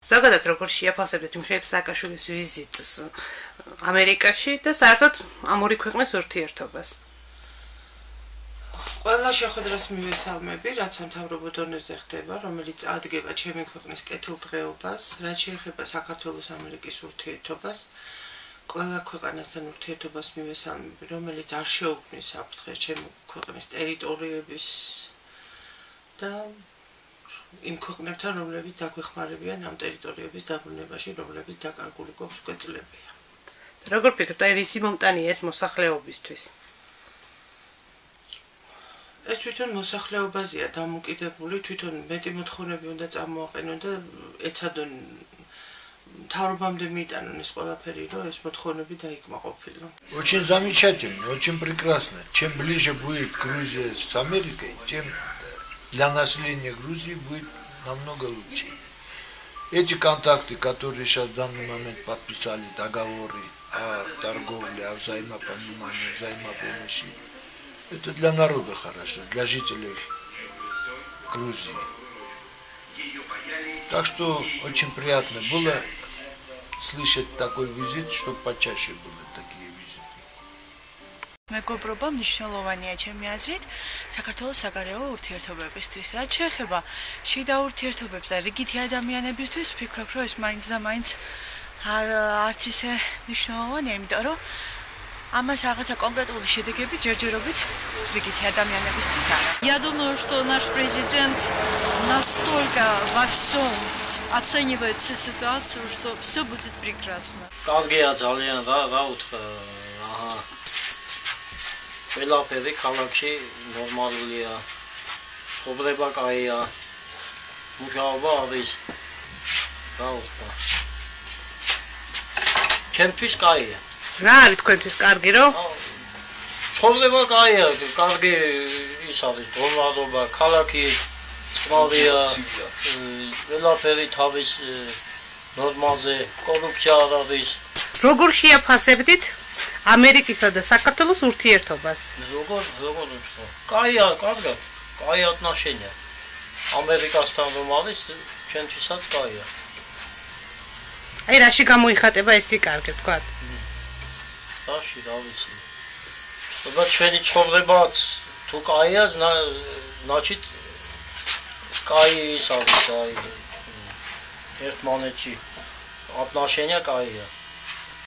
ზოგადად როგორ შეაფასებთ მიხეილ სააკაშვილის ვიზიტს ამერიკაში და საერთოდ ამ ორი ქვეყნის ურთიერთობას? ყველა შეხვედრას მივესალმები, რაც სამთავრობო დონეზე ხდება, რომელიც ადგენა ჩემი ქვეყნის კეთილდღეობას, რაც შეეხება საქართველოს ამერიკის ურთიერთობას, ყველა ქვეყანასთან ურთიერთობას მივესალმები, რომელიც არ შეუქმნის საფრთხეს ჩემი ქვეყნის ტერიტორიების და იმ ქვეყნებთან, რომლებიც დაგვეხმარებიან ამ ტერიტორიების დაბრუნებაში, რომლებიც დაკარგული გვაქვს უკვე წლებია. როგორ ფიქრობთ, რისი მომტანია ეს მოსახლეობისთვის? ეს თვითონ მოსახლეობაზეა დამოკიდებული, თვითონ მეტი მოთხოვნები უნდა წამოაყენონ და ეცადონ მთავრობამდე მიიტანონ ეს ყველაფერი, რომ ეს მოთხოვნები დაიკმაყოფილონ. Очень замечательно, очень прекрасно. Чем ближе будет Грузия с Америкой, тем для населения Грузии будет намного лучше. Эти контакты, которые сейчас в данный момент подписали договоры о торговле, о взаимопонимании, взаимопомощи, это для народа хорошо, для жителей Грузии. Так что очень приятно было слышать такой визит, чтобы почаще были такие визиты. მეგობრობა მნიშვნელოვანია ჩემი აზრით საქართველოს საგარეო ურთიერთობებისთვის. რაც შეეხება შიდა ურთიერთობებს და რიგითი ადამიანებისთვის, ვფიქრობ, რომ ეს მაინც და მაინც არც ისე მნიშვნელოვანია, იმიტომ რომ ამას რაღაცა конкретული შედეგები ჯერჯერობით რიგითი ადამიანებისთვის არა. Я думаю, что наш президент настолько во всем оценивает всю ситуацию, что все будет прекрасно. Კარგია ძალიან რა უთხრა. ყველაფერი ქალაქში ნორმალურია. ცხოვრება კაია. მუშაობა არის. რა უთხრა. ჩემთვის კაია. რა არის თქვენთვის კარგი რომ? ცხოვრება კაია, კარგი ის არის დონარობა, ქალაქი წყალია, ყველაფერი თავის ნორმალზე, კორუფცია არ არის. როგორ შეაფასებთ ამერიკისა და საქართველოს ურთიერთობას? როგორ კაია, კარგად, კაი отношения. ამერიკასთან რომ არის, ჩვენთვისაც კაია. აი რაში გამოიხატება ესი კარგი თქვა? რაში რა ვიცი. აბა ჩვენი ცხოვრებაც თუ კაია, значит კაი ის არის, აი ერთმანეთში отношения კაია.